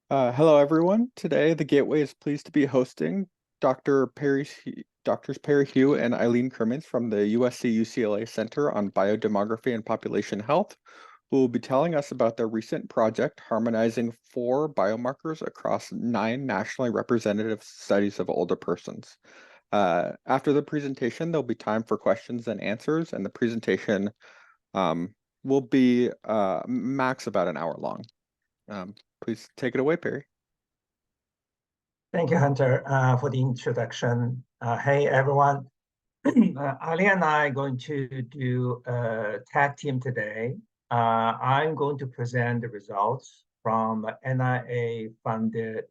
Hello, everyone. Today, the Gateway is pleased to be hosting Doctors Perry Hugh and Eileen Kermans from the USC-UCLA Center on Biodemography and Population Health, who will be telling us about their recent project harmonizing 4 biomarkers across 9 nationally representative studies of older persons. After the presentation, there'll be time for questions and answers, and the presentation will be max about an hour long. Please take it away, Perry. Thank you, Hunter, for the introduction. Hey, everyone. Ali and I are going to do a tag team today. I'm going to present the results from NIA-funded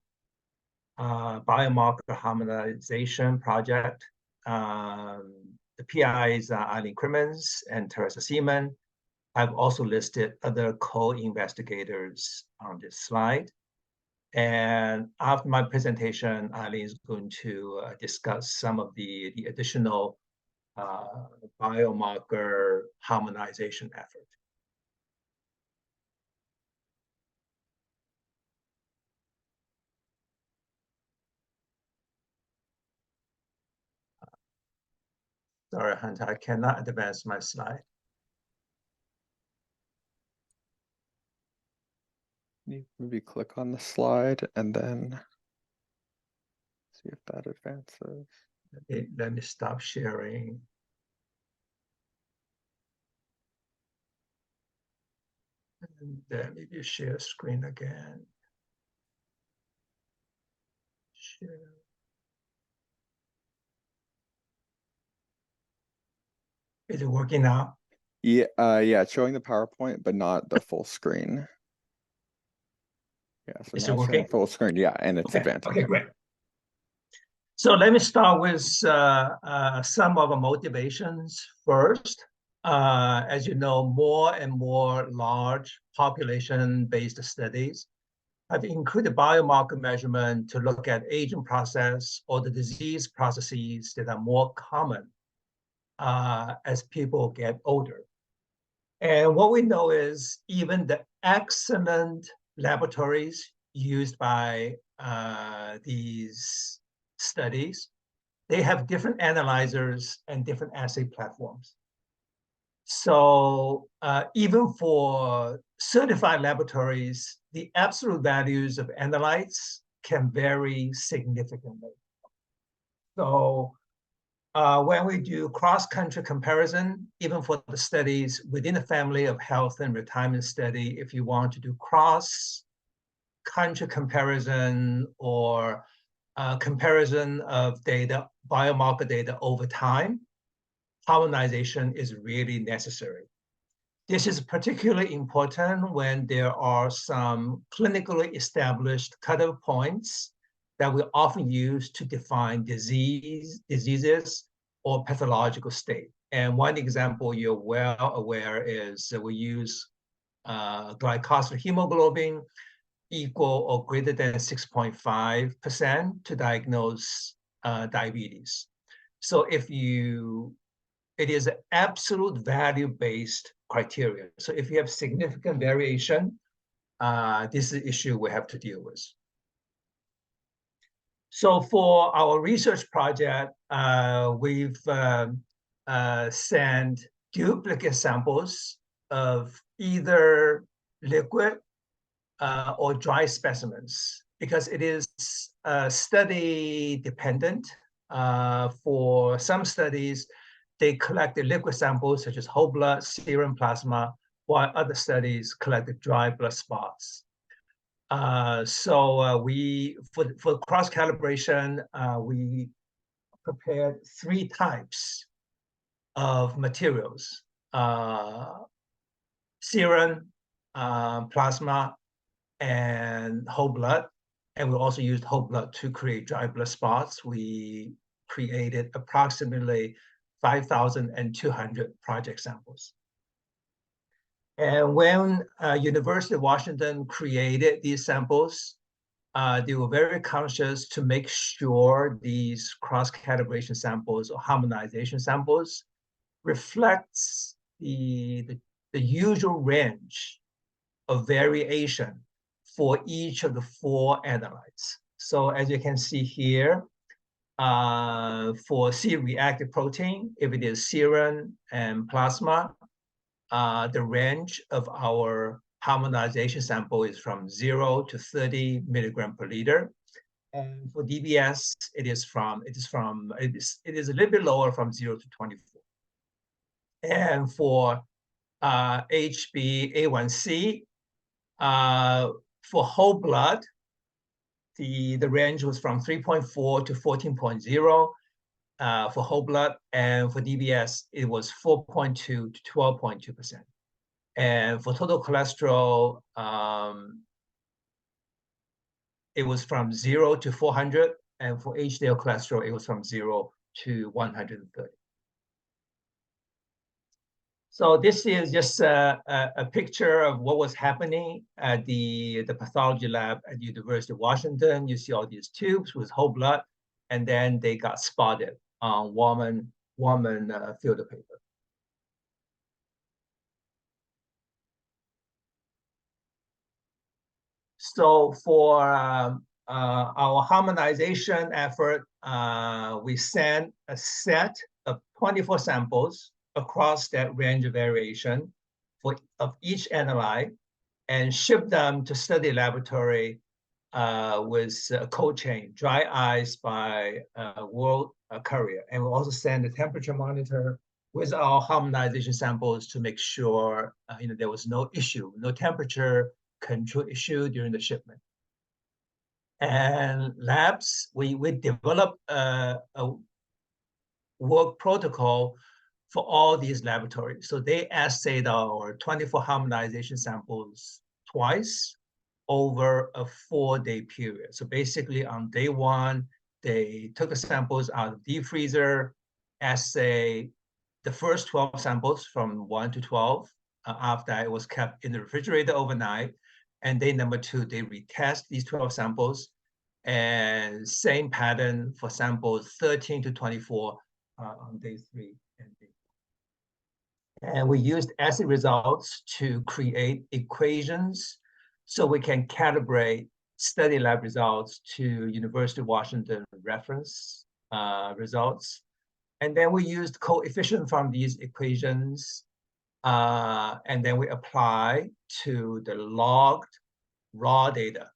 biomarker harmonization project. The PIs are Eileen Kermans and Teresa Seaman. I've also listed other co-investigators on this slide. And after my presentation, Eileen is going to discuss some of the additional biomarker harmonization effort. Sorry, Hunter, I cannot advance my slide. Maybe click on the slide and then see if that advances. Let me stop sharing. And then maybe share screen again. Share. Is it working now? Yeah, it's showing the PowerPoint, but not the full screen. Yeah, so is now it working? Full screen, yeah, and it's advancing. Okay, great. So let me start with some of the motivations first. As you know, more and more large population-based studies have included biomarker measurement to look at aging process or the disease processes that are more common as people get older. And what we know is even the excellent laboratories used by these studies, they have different analyzers and different assay platforms. So even for certified laboratories, the absolute values of analytes can vary significantly. So when we do cross-country comparison, even for the studies within the family of health and retirement study, if you want to do cross-country comparison or comparison of data, biomarker data over time, harmonization is really necessary. This is particularly important when there are some clinically established cutoff points that we often use to define diseases or pathological state. And one example you're well aware is that we use glycosylated hemoglobin equal or greater than 6.5% to diagnose diabetes. So it is an absolute value-based criteria. So if you have significant variation, this is an issue we have to deal with. So for our research project, we've sent duplicate samples of either liquid or dry specimens because it is study dependent. For some studies, they collected liquid samples such as whole blood, serum, plasma, while other studies collected dry blood spots. So for cross-calibration, we prepared 3 types of materials: serum, plasma, and whole blood. And we also used whole blood to create dry blood spots. We created approximately 5,200 project samples. And when University of Washington created these samples, they were very conscious to make sure these cross-calibration samples or harmonization samples reflects the usual range of variation for each of the 4 analytes. So as you can see here, for C-reactive protein, if it is serum and plasma, the range of our harmonization sample is from 0 to 30 milligram per liter. And for DBS, it is a little bit lower, from 0 to 24. And for HbA1c, for whole blood, the range was from 3.4 to 14.0 for whole blood, and for DBS, it was 4.2 to 12.2%. And for total cholesterol, it was from 0 to 400, and for HDL cholesterol, it was from 0 to 130. So this is just a picture of what was happening at the pathology lab at the University of Washington. You see all these tubes with whole blood, and then they got spotted on Warman filter paper. So for our harmonization effort, we sent a set of 24 samples across that range of variation of each analyte, and ship them to study laboratory with a cold chain, dry ice by world courier. And we also send a temperature monitor with our harmonization samples to make sure there was no issue, no temperature control issue during the shipment. And labs, we developed a work protocol for all these laboratories. So they assayed our 24 harmonization samples twice over a 4-day period. So basically on day 1, they took the samples out of deep freezer, assay the first 12 samples from 1 to 12. After it was kept in the refrigerator overnight. And day number 2, they retest these 12 samples, and same pattern for samples 13 to 24 on day 3 and day 4. And we used assay results to create equations so we can calibrate study lab results to University of Washington reference results. And then we used coefficient from these equations, and then we apply to the logged raw data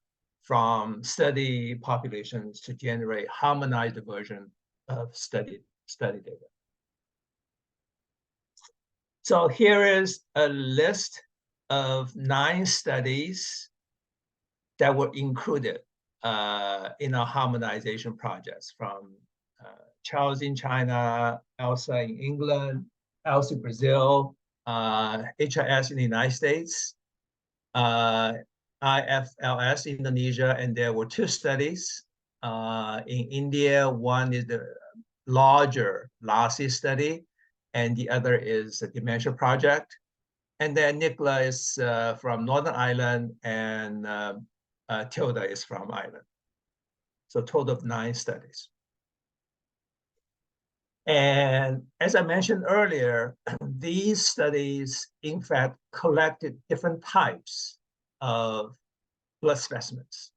from study populations to generate harmonized version of study data. So here is a list of 9 studies that were included in our harmonization projects, from CHARLS in China, ELSA in England, ELSI Brazil, HIS in the United States, IFLS in Indonesia, and there were 2 studies in India. One is the larger LASI study, and the other is a dementia project. And then NICOLA is from Northern Ireland, and TILDA is from Ireland. So a total of 9 studies. And as I mentioned earlier, these studies, in fact, collected different types of blood specimens.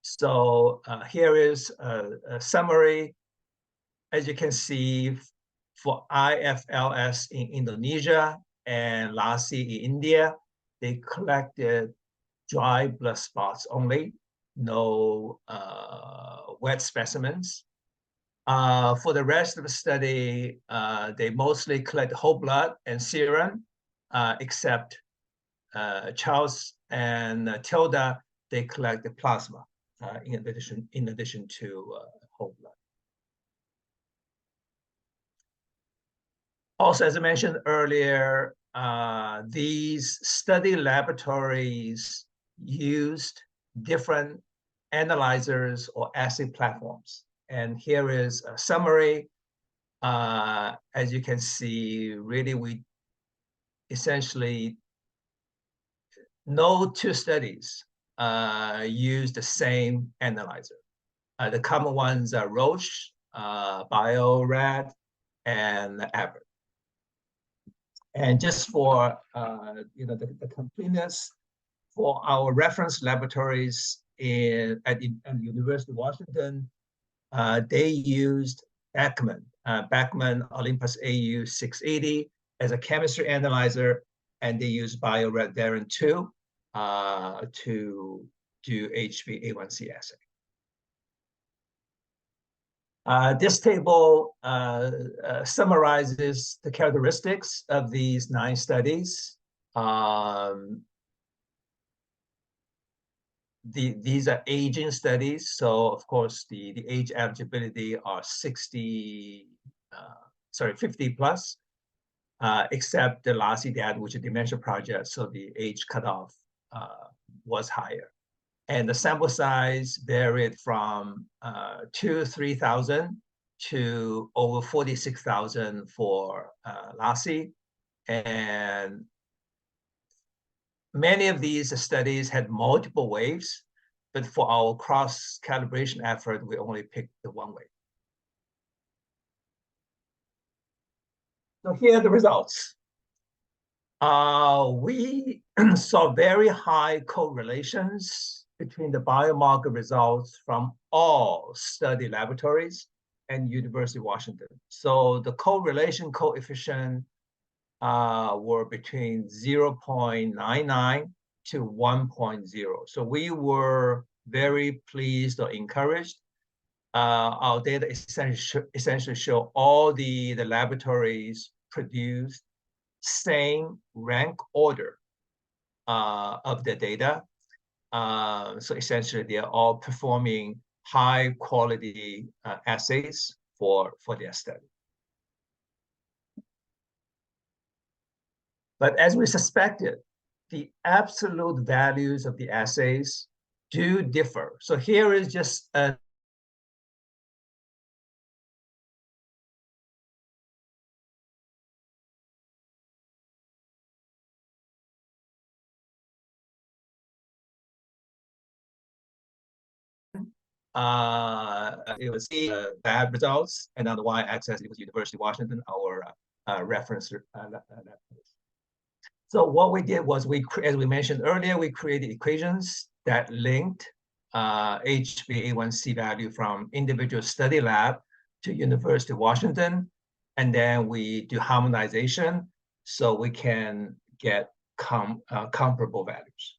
So here is a summary. As you can see, for IFLS in Indonesia and LASI in India, they collected dry blood spots only, no wet specimens. For the rest of the study, they mostly collect whole blood and serum, except CHARLS and TILDA, they collect the plasma in addition to whole blood. Also, as I mentioned earlier, these study laboratories used different analyzers or assay platforms. And here is a summary. As you can see, really, we essentially, no 2 studies use the same analyzer. The common ones are Roche, Biorad, and Abbott. And just for the completeness, for our reference laboratories at University of Washington, they used Beckman Olympus AU 680 as a chemistry analyzer, and they used BioRad 2 to do HbA1c assay. This table summarizes the characteristics of these 9 studies. These are aging studies, so of course the age eligibility are 50 plus, except the LASI-DAD, which is a dementia project, so the age cutoff was higher. And the sample size varied from 3,000 to over 46,000 for LASI. And many of these studies had multiple waves, but for our cross-calibration effort, we only picked the one wave. So here are the results. We saw very high correlations between the biomarker results from all study laboratories and University of Washington. So the correlation coefficient were between 0.99 to 1.0. So we were very pleased or encouraged. Our data essentially show all the laboratories produced same rank order of the data. So essentially, they are all performing high quality assays for their study. But as we suspected, the absolute values of the assays do differ. So here is just a it was the lab results, and on the y-axis it was University of Washington, our reference lab. So what we did was as we mentioned earlier, we created equations that linked HbA1c value from individual study lab to University of Washington, and then we do harmonization so we can get comparable values.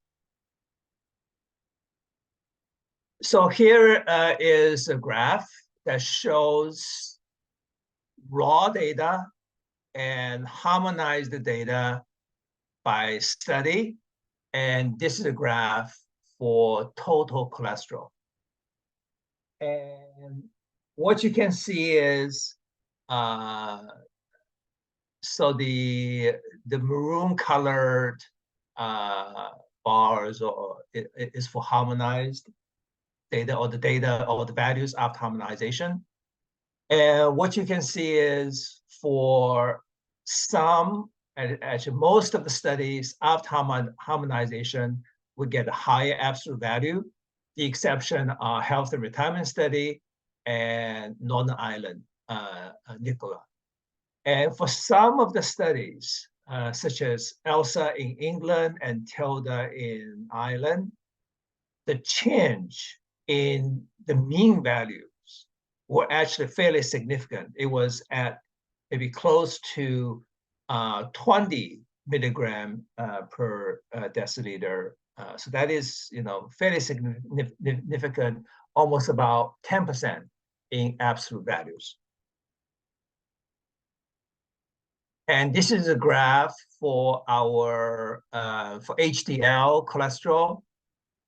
So here is a graph that shows raw data and harmonized data by study. And this is a graph for total cholesterol. And what you can see is, so the maroon colored bars is for harmonized data, or the values after harmonization. And what you can see is for some, and actually most of the studies after harmonization would get a higher absolute value. The exception are health and retirement study and Northern Ireland, NICOLA. And for some of the studies, such as ELSA in England and TILDA in Ireland, the change in the mean values were actually fairly significant. It was at maybe close to 20 milligram per deciliter. So that is, fairly significant, almost about 10% in absolute values. And this is a graph for our for HDL cholesterol.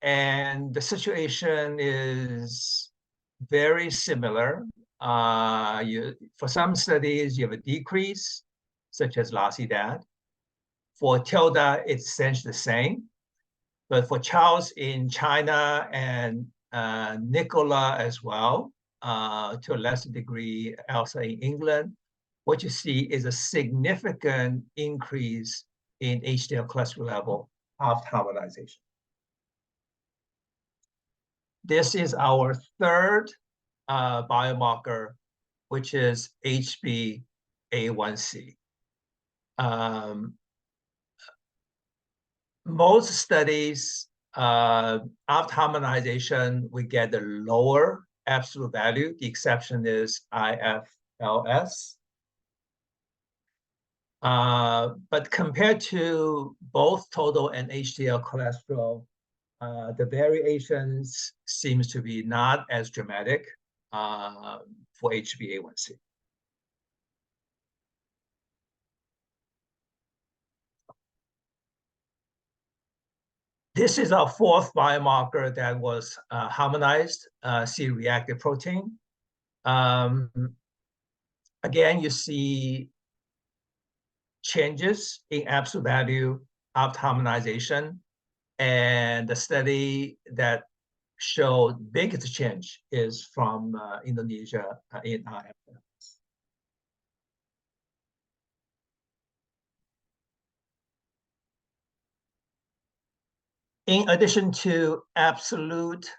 And the situation is very similar. For some studies, you have a decrease, such as LASI-DAD. For TILDA, it's essentially the same. But for CHARLS in China and NICOLA as well, to a lesser degree, ELSA in England, what you see is a significant increase in HDL cholesterol level after harmonization. This is our third biomarker, which is HbA1c. most studies, after harmonization, we get the lower absolute value. The exception is IFLS. But compared to both total and HDL cholesterol, the variations seems to be not as dramatic for HbA1c. This is our fourth biomarker that was harmonized, C-reactive protein. Again, you see changes in absolute value after harmonization. And the study that showed biggest change is from Indonesia in IFLS. In addition to absolute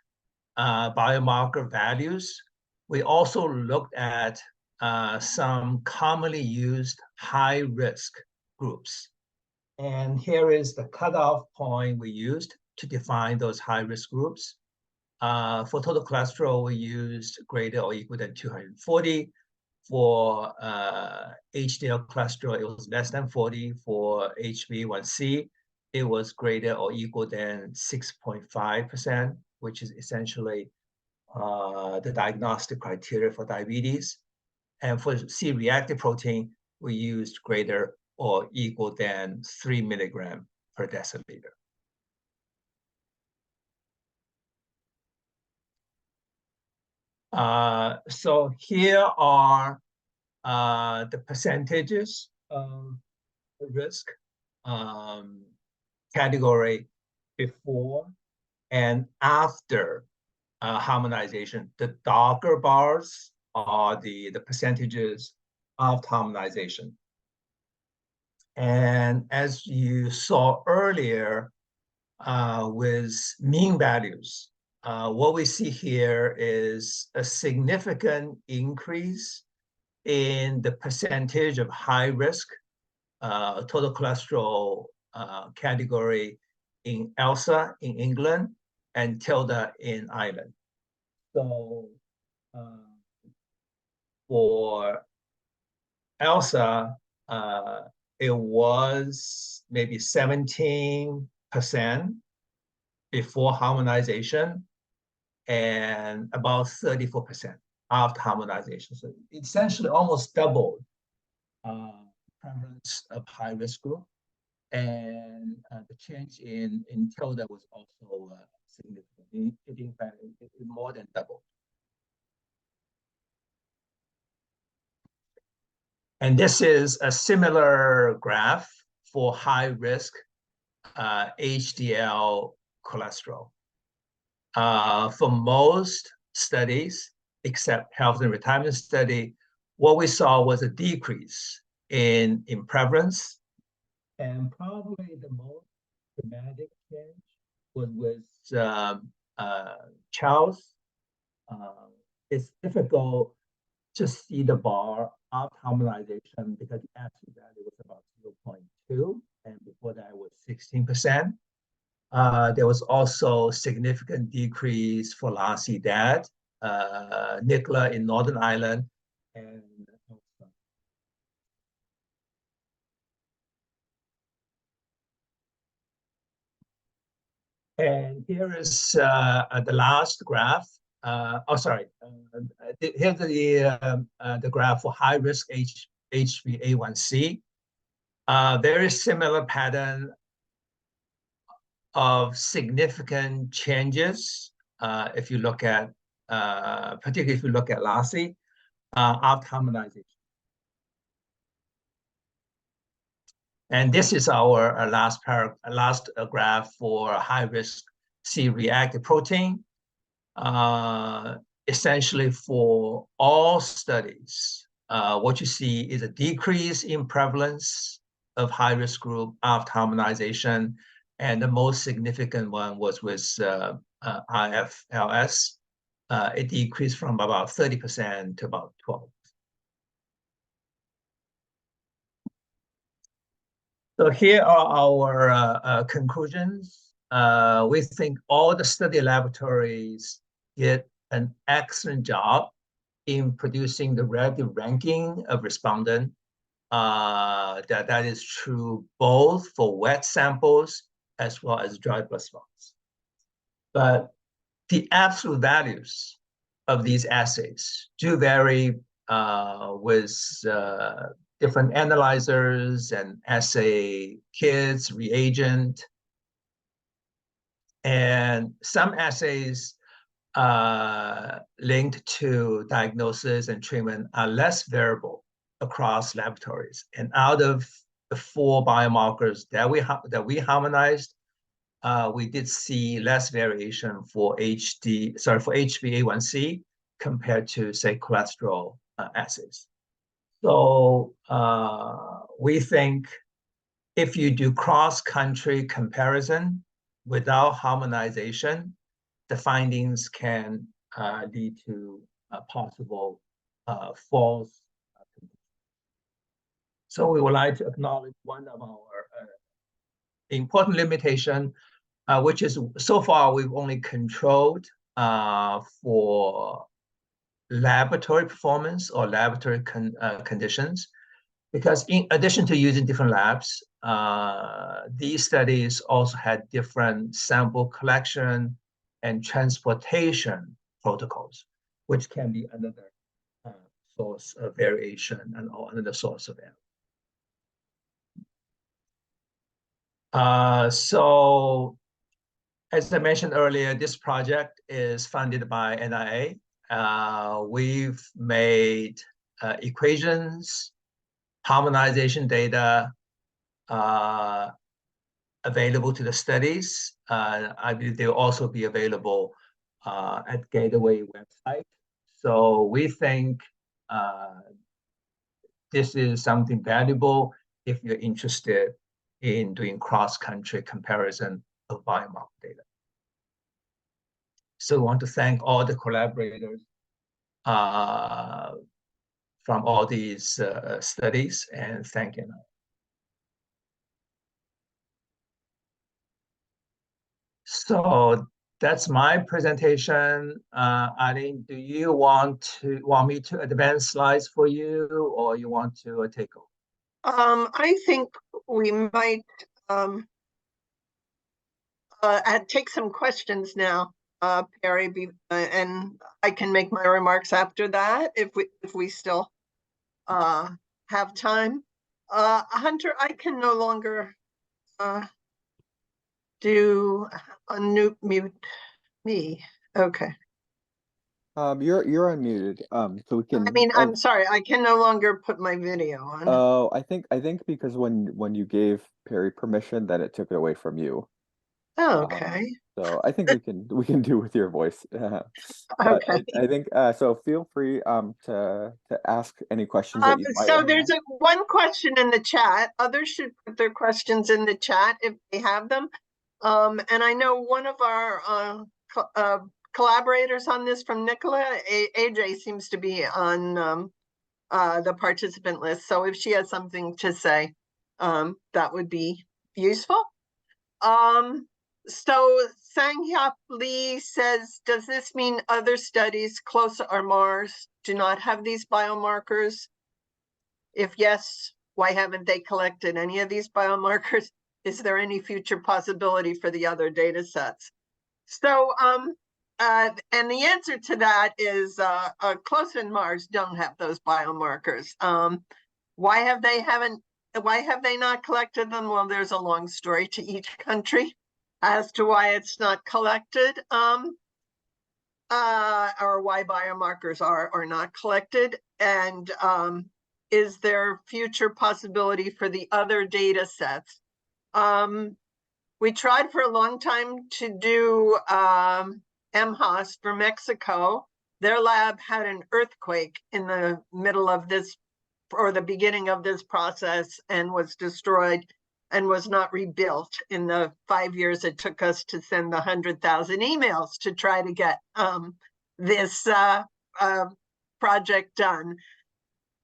biomarker values, we also looked at some commonly used high-risk groups. And here is the cutoff point we used to define those high-risk groups. For total cholesterol, we used greater or equal than 240. For HDL cholesterol, it was less than 40. For HbA1c, it was greater or equal than 6.5%, which is essentially the diagnostic criteria for diabetes. And for C-reactive protein, we used greater or equal than 3 milligram per deciliter. So here are the percentages of the risk category before and after harmonization. The darker bars are the percentages of harmonization. And as you saw earlier with mean values, what we see here is a significant increase in the percentage of high risk total cholesterol category in ELSA in England and TILDA in Ireland. So for ELSA, it was maybe 17% before harmonization and about 34% after harmonization. So essentially almost doubled prevalence of high-risk group. And the change in TILDA was also significant. In fact, it more than doubled. And this is a similar graph for high-risk HDL cholesterol. For most studies, except health and retirement study, what we saw was a decrease in prevalence. And probably the most dramatic change was with CHARLS. It's difficult to see the bar of harmonization because the absolute value was about 0.2, and before that was 16%. There was also significant decrease for LASI-DAD, NICOLA in Northern Ireland, and And here is the last graph. Here's the graph for high-risk HbA1c. Very similar pattern of significant changes if you look at, particularly if you look at LASI after harmonization. And this is our last graph for high-risk C-reactive protein. Essentially, for all studies, what you see is a decrease in prevalence of high-risk group after harmonization, and the most significant one was with IFLS. It decreased from about 30% to about 12%. So here are our conclusions. We think all the study laboratories did an excellent job in producing the relative ranking of respondent. That is true both for wet samples as well as dry blood spots. But the absolute values of these assays do vary with different analyzers and assay kits, reagent. And some assays linked to diagnosis and treatment are less variable across laboratories. And out of the 4 biomarkers that we harmonized, we did see less variation for HbA1c compared to, say, cholesterol assays. So we think if you do cross-country comparison without harmonization, the findings can lead to possible false. So we would like to acknowledge one of our important limitation, which is so far we've only controlled for laboratory performance or laboratory conditions, because in addition to using different labs, these studies also had different sample collection and transportation protocols, which can be another source of variation and or another source of error. So as I mentioned earlier, this project is funded by NIA. We've made equations, harmonization data available to the studies. I believe they'll also be available at Gateway website. So we think this is something valuable if you're interested in doing cross-country comparison of biomarker data. So I want to thank all the collaborators from all these studies, and thank you. So that's my presentation. Eileen, do you want me to advance slides for you, or you want to take over? I think we might take some questions now, Perry, and I can make my remarks after that if we still have time. Hunter, I can no longer unmute me. Okay. You're unmuted. So we can. I mean, I'm sorry, I can no longer put my video on. Oh, I think because when you gave Perry permission, then it took it away from you. Oh, okay. So I think we can do with your voice. Okay. I think so. Feel free to ask any questions that you might so have. There's one question in the chat. Others should put their questions in the chat if they have them. And I know one of our collaborators on this from NICOLA, AJ, seems to be on the participant list. So if she has something to say, that would be useful. So Sang-Hyap Lee says, does this mean other studies close to our Mars do not have these biomarkers? If yes, why haven't they collected any of these biomarkers? Is there any future possibility for the other data sets? So, and the answer to that is close in Mars don't have those biomarkers. Why have they not collected them? Well, there's a long story to each country as to why it's not collected, or why biomarkers are not collected, and is there future possibility for the other data sets? We tried for a long time to do MHAS for Mexico. Their lab had an earthquake in the middle of this, or the beginning of this process, and was destroyed and was not rebuilt in the 5 years it took us to send the 100,000 emails to try to get this project done.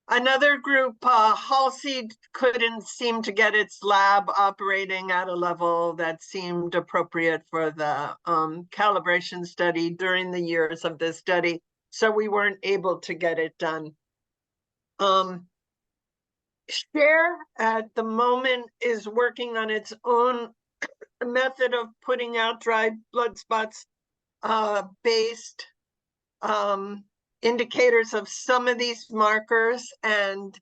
Another group, Halsey couldn't seem to get its lab operating at a level that seemed appropriate for the calibration study during the years of this study, so we weren't able to get it done. Share at the moment is working on its own method of putting out dried blood spots based indicators of some of these markers, and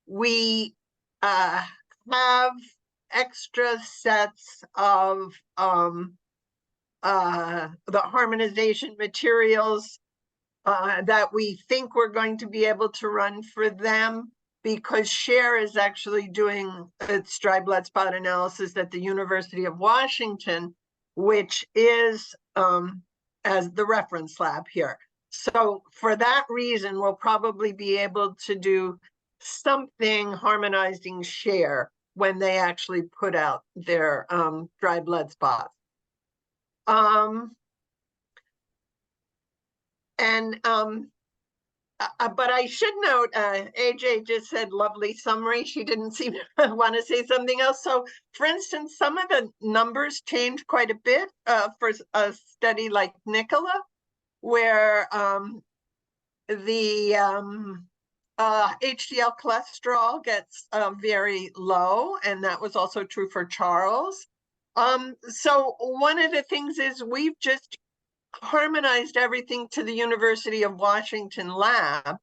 we have extra sets of the harmonization materials that we think we're going to be able to run for them, because Cher is actually doing its dry blood spot analysis at the University of Washington, which is as the reference lab here. So for that reason, we'll probably be able to do something harmonizing Cher when they actually put out their dry blood spots. But I should note, AJ just said lovely summary. She didn't seem to want to say something else. So for instance, some of the numbers changed quite a bit for a study like NICOLA, where the HDL cholesterol gets very low, and that was also true for CHARLS. So one of the things is we've just harmonized everything to the University of Washington lab.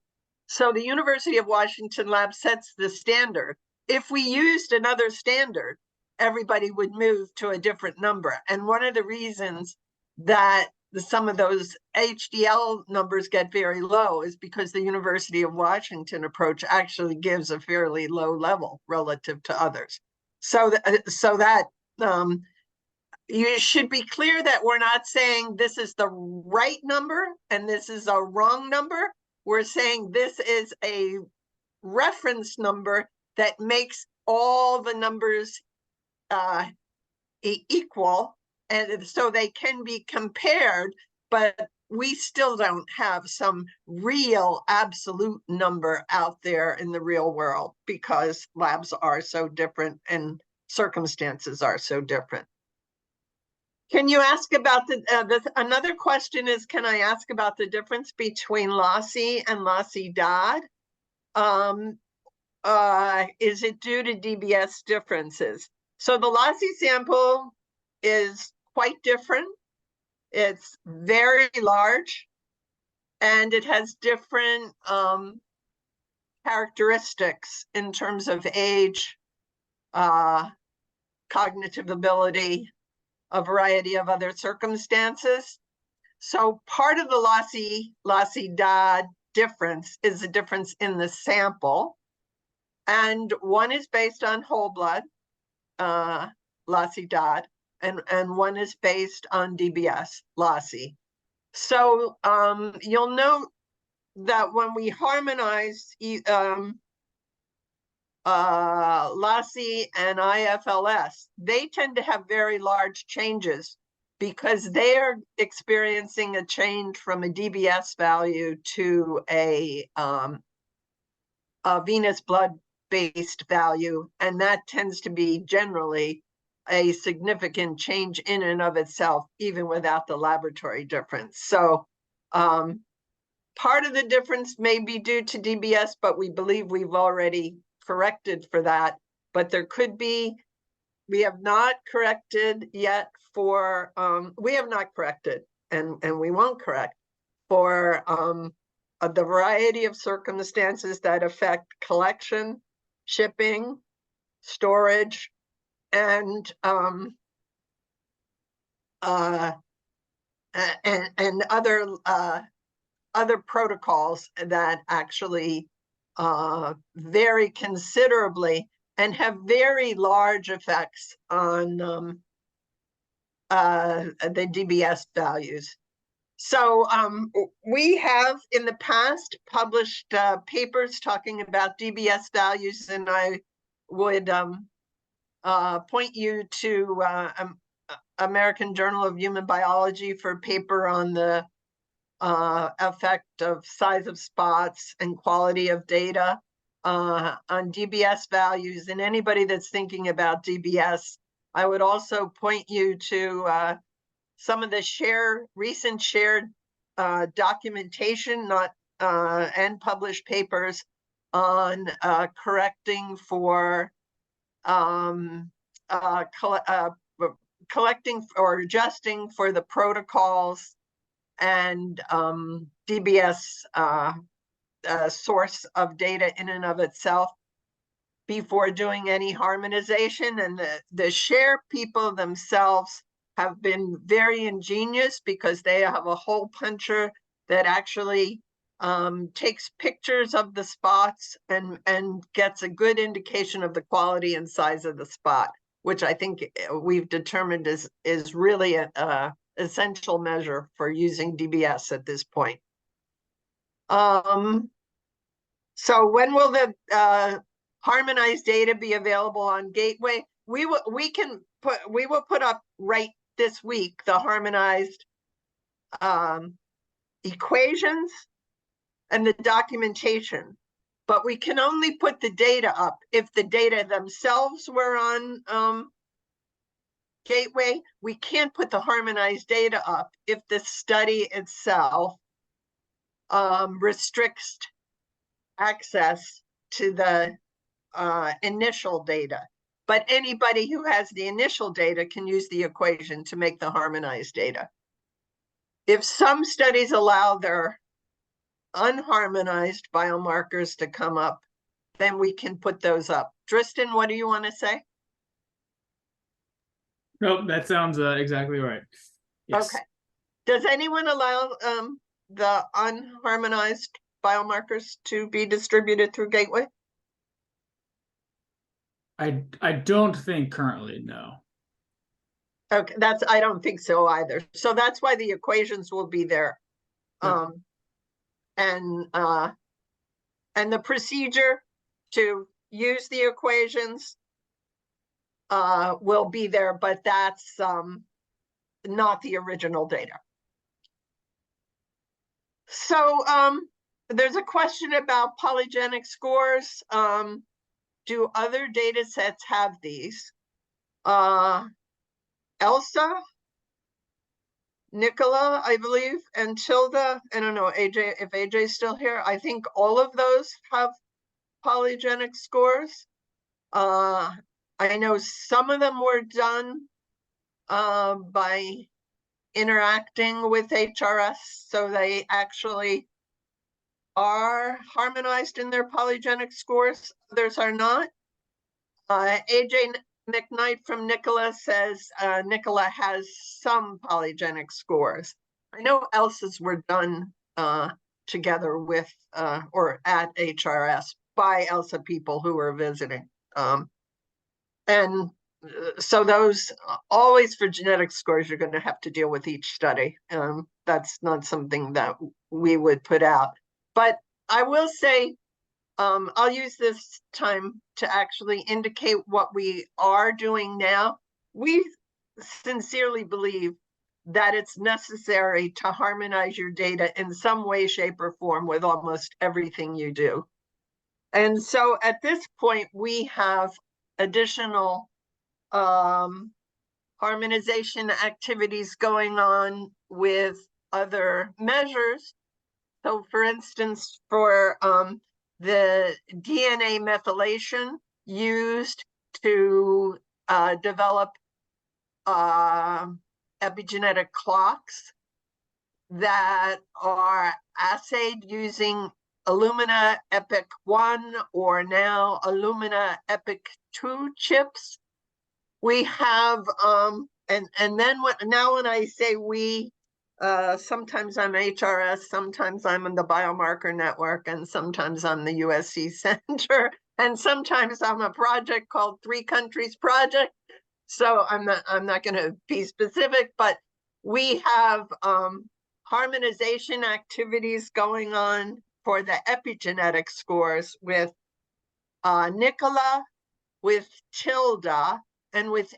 So the University of Washington lab sets the standard. If we used another standard, everybody would move to a different number. And one of the reasons that some of those HDL numbers get very low is because the University of Washington approach actually gives a fairly low level relative to others. So that you should be clear that we're not saying this is the right number and this is a wrong number. We're saying this is a reference number that makes all the numbers equal, and so they can be compared, but we still don't have some real absolute number out there in the real world because labs are so different and circumstances are so different. Can you ask about another question is, can I ask about the difference between LASI and LASI-DAD? Is it due to DBS differences? So the LASI sample is quite different. It's very large, and it has different characteristics in terms of age, cognitive ability, a variety of other circumstances. So part of the LASI-DAD difference is the difference in the sample. And one is based on whole blood, LASI-DAD, and one is based on DBS, LASI. So you'll note that when we harmonize LASI and IFLS, they tend to have very large changes because they are experiencing a change from a DBS value to a venous blood-based value, and that tends to be generally a significant change in and of itself, even without the laboratory difference. So part of the difference may be due to DBS, but we believe we've already corrected for that. But there could be, we have not corrected yet for, we have not corrected, and we won't correct for the variety of circumstances that affect collection, shipping, storage, and other protocols that actually vary considerably and have very large effects on the DBS values. So we have in the past published papers talking about DBS values, and I would point you to American Journal of Human Biology for a paper on the effect of size of spots and quality of data on DBS values. And anybody that's thinking about DBS, I would also point you to some of the recent shared documentation, and published papers on correcting for collecting or adjusting for the protocols and DBS source of data in and of itself before doing any harmonization. And the share people themselves have been very ingenious because they have a hole puncher that actually takes pictures of the spots and gets a good indication of the quality and size of the spot, which I think we've determined is really a essential measure for using DBS at this point. So when will the harmonized data be available on Gateway? We will put up right this week the harmonized equations and the documentation, but we can only put the data up if the data themselves were on Gateway. We can't put the harmonized data up if the study itself restricts access to the initial data. But anybody who has the initial data can use the equation to make the harmonized data. If some studies allow their unharmonized biomarkers to come up, then we can put those up. Tristan, what do you want to say? Nope, that sounds exactly right. Yes. Okay. Does anyone allow the unharmonized biomarkers to be distributed through Gateway? I don't think currently, no. Okay, I don't think so either. So that's why the equations will be there. Yep. And the procedure to use the equations will be there, but that's not the original data. So there's a question about polygenic scores. Do other data sets have these? ELSA, NICOLA, I believe, and TILDA. I don't know, AJ, if AJ's still here. I think all of those have polygenic scores. I know some of them were done by interacting with HRS, so they actually are harmonized in their polygenic scores. Others are not. AJ McKnight from NICOLA says NICOLA has some polygenic scores. I know ELSAs were done together with or at HRS by ELSA people who were visiting. And so those, always for genetic scores, you're going to have to deal with each study. That's not something that we would put out. But I will say, I'll use this time to actually indicate what we are doing now. We sincerely believe that it's necessary to harmonize your data in some way, shape, or form with almost everything you do. And so at this point, we have additional harmonization activities going on with other measures. So for instance, for the DNA methylation used to develop epigenetic clocks that are assayed using Illumina Epic 1 or now Illumina Epic 2 chips. We have, and then now when I say we, sometimes I'm HRS, sometimes I'm in the Biomarker Network, and sometimes I'm the USC Center, and sometimes I'm a project called 3 Countries Project. So I'm not going to be specific, but we have harmonization activities going on for the epigenetic scores with NICOLA, with TILDA, and with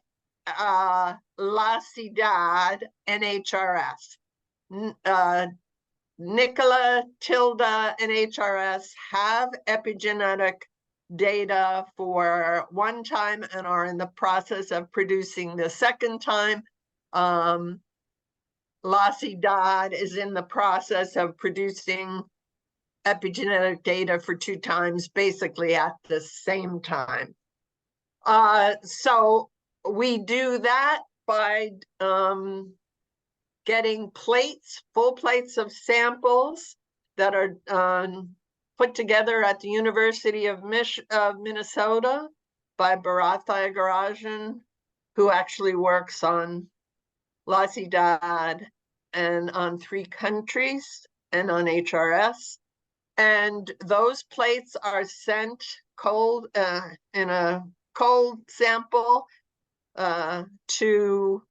LASI-DAD and HRS. NICOLA, TILDA, and HRS have epigenetic data for one time and are in the process of producing the second time. LASI-DAD is in the process of producing epigenetic data for 2 times, basically at the same time. So we do that by getting plates, full plates of samples that are put together at the University of Minnesota by Bharat Thiagarajan, who actually works on LASI-DAD and on 3 countries and on HRS. And those plates are sent cold in a cold sample to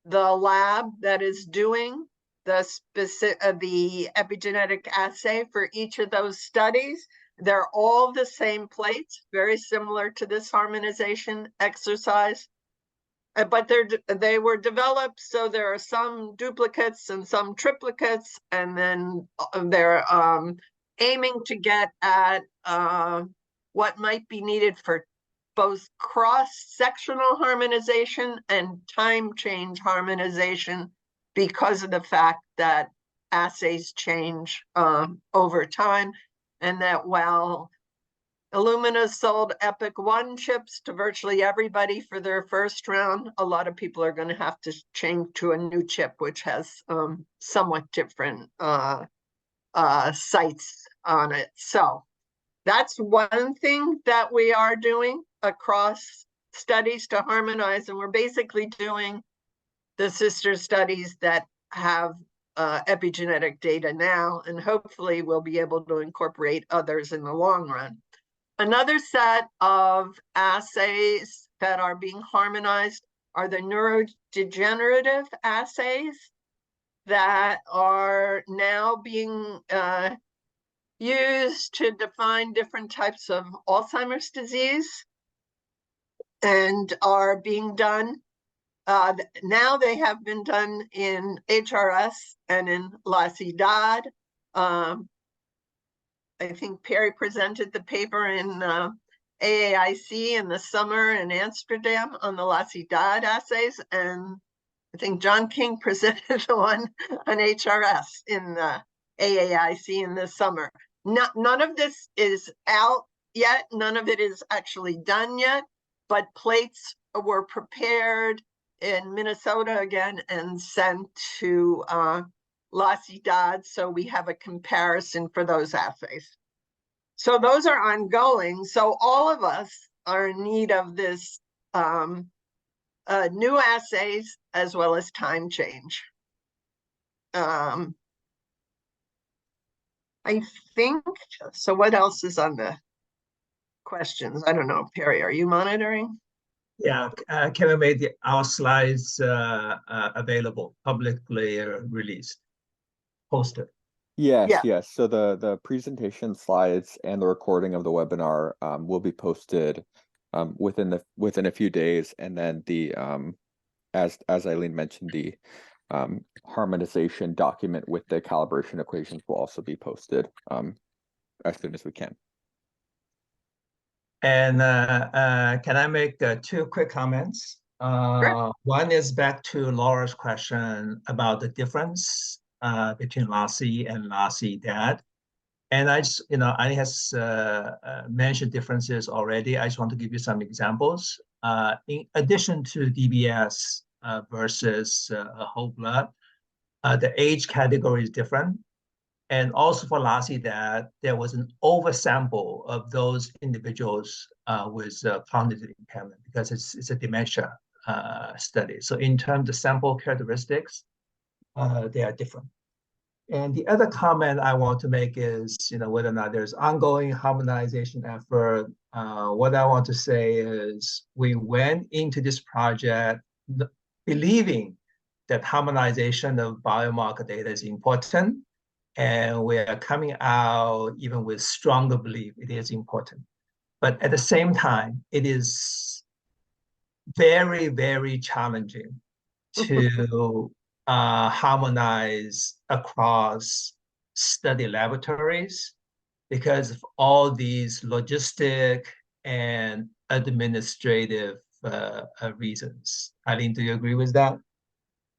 the lab that is doing the epigenetic assay for each of those studies. They're all the same plates, very similar to this harmonization exercise. But they were developed, so there are some duplicates and some triplicates, and then they're aiming to get at what might be needed for both cross-sectional harmonization and time change harmonization, because of the fact that assays change over time, and that while Illumina sold EPIC 1 chips to virtually everybody for their first round, a lot of people are going to have to change to a new chip, which has somewhat different sites on it. So that's one thing that we are doing across studies to harmonize, and we're basically doing the sister studies that have epigenetic data now, and hopefully we'll be able to incorporate others in the long run. Another set of assays that are being harmonized are the neurodegenerative assays that are now being used to define different types of Alzheimer's disease, and are being done. Now they have been done in HRS and in LASI-DAD. I think Perry presented the paper in AAIC in the summer in Amsterdam on the LASI-DAD assays, and I think John King presented the one on HRS in the AAIC in the summer. None of this is out yet. None of it is actually done yet, but plates were prepared in Minnesota again and sent to LASI-DAD, so we have a comparison for those assays. So those are ongoing. So all of us are in need of this new assays as well as time change. I think, so what else is on the questions? I don't know, Perry, are you monitoring? Yeah, can we make our slides available, publicly released, posted? Yes, Yeah. yes. So the presentation slides and the recording of the webinar will be posted within a few days, and then the as Eileen mentioned, the harmonization document with the calibration equations will also be posted as soon as we can. And can I make 2 quick comments? Sure. One is back to Laura's question about the difference between LASI and LASI-DAD. And I just, I has mentioned differences already. I just want to give you some examples. In addition to DBS versus whole blood, the age category is different. And also for LASI-DAD, there was an oversample of those individuals with cognitive impairment, because it's a dementia study. So in terms of sample characteristics, they are different. And the other comment I want to make is, whether or not there's ongoing harmonization effort. What I want to say is we went into this project believing that harmonization of biomarker data is important, and we are coming out even with stronger belief it is important. But at the same time, it is very, very challenging to harmonize across study laboratories because of all these logistic and administrative reasons. Eileen, do you agree with that?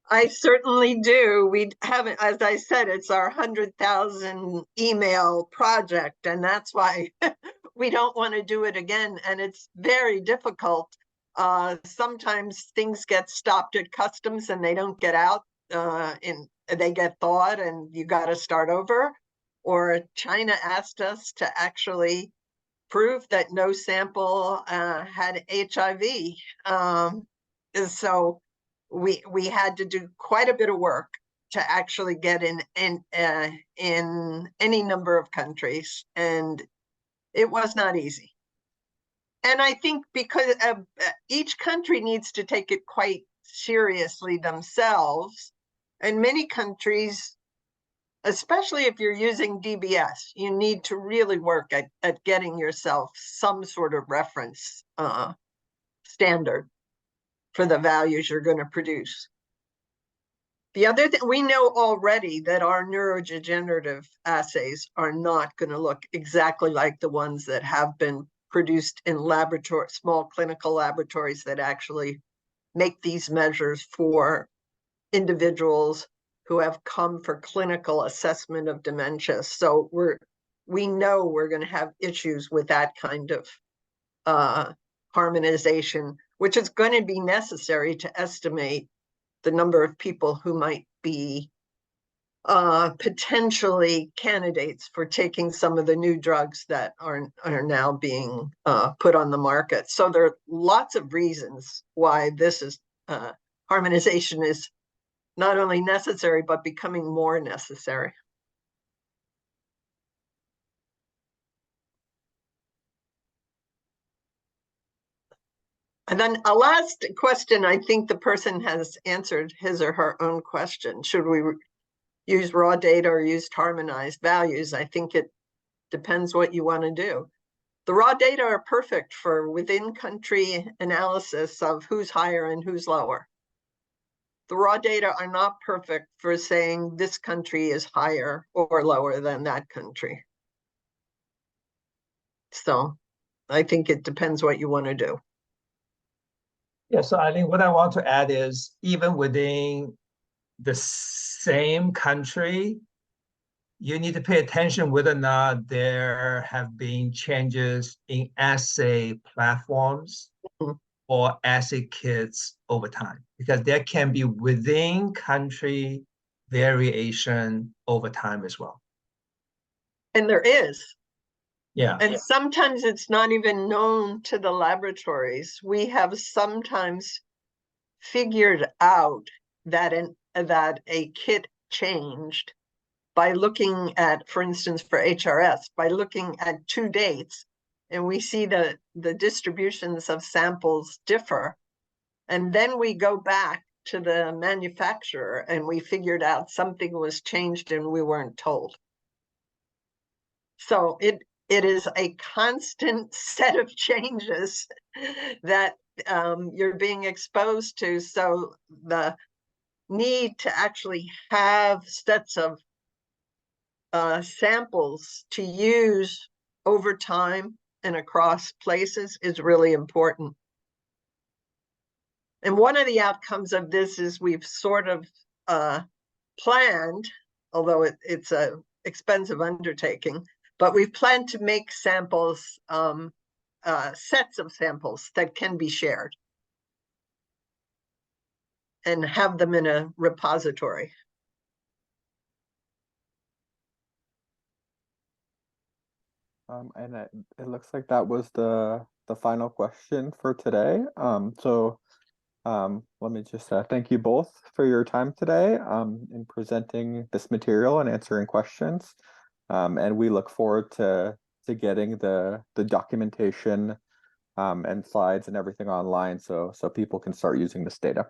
I certainly do. We haven't, as I said, it's our 100,000 email project, and that's why we don't want to do it again. And it's very difficult. Sometimes things get stopped at customs and they don't get out, they get thawed, and you got to start over. Or China asked us to actually prove that no sample had HIV. So we had to do quite a bit of work to actually get in any number of countries, and it was not easy. And I think because each country needs to take it quite seriously themselves, and many countries, especially if you're using DBS, you need to really work at getting yourself some sort of reference standard for the values you're going to produce. The other thing, we know already that our neurodegenerative assays are not going to look exactly like the ones that have been produced in laboratory, small clinical laboratories that actually make these measures for individuals who have come for clinical assessment of dementia. So we know we're going to have issues with that kind of harmonization, which is going to be necessary to estimate the number of people who might be potentially candidates for taking some of the new drugs that are now being put on the market. So there are lots of reasons why this is harmonization is not only necessary, but becoming more necessary. And then a last question, I think the person has answered his or her own question. Should we use raw data or use harmonized values? I think it depends what you want to do. The raw data are perfect for within country analysis of who's higher and who's lower. The raw data are not perfect for saying this country is higher or lower than that country. So I think it depends what you want to do. Yeah, so I think what I want to add is even within the same country, you need to pay attention whether or not there have been changes in assay platforms or assay kits over time, because there can be within country variation over time as well. And there is. Yeah. And sometimes it's not even known to the laboratories. We have sometimes figured out that a kit changed by looking at, for instance, for HRS, by looking at 2 dates, and we see the distributions of samples differ. And then we go back to the manufacturer and we figured out something was changed and we weren't told. So it is a constant set of changes that you're being exposed to. So the need to actually have sets of samples to use over time and across places is really important. And one of the outcomes of this is we've sort of planned, although it's an expensive undertaking, but we've planned to make samples, sets of samples that can be shared and have them in a repository. And it looks like that was the final question for today. Let me just thank you both for your time today in presenting this material and answering questions. And we look forward to getting the documentation and slides and everything online so people can start using this data.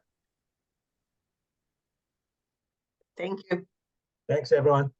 Thank you. Thanks, everyone.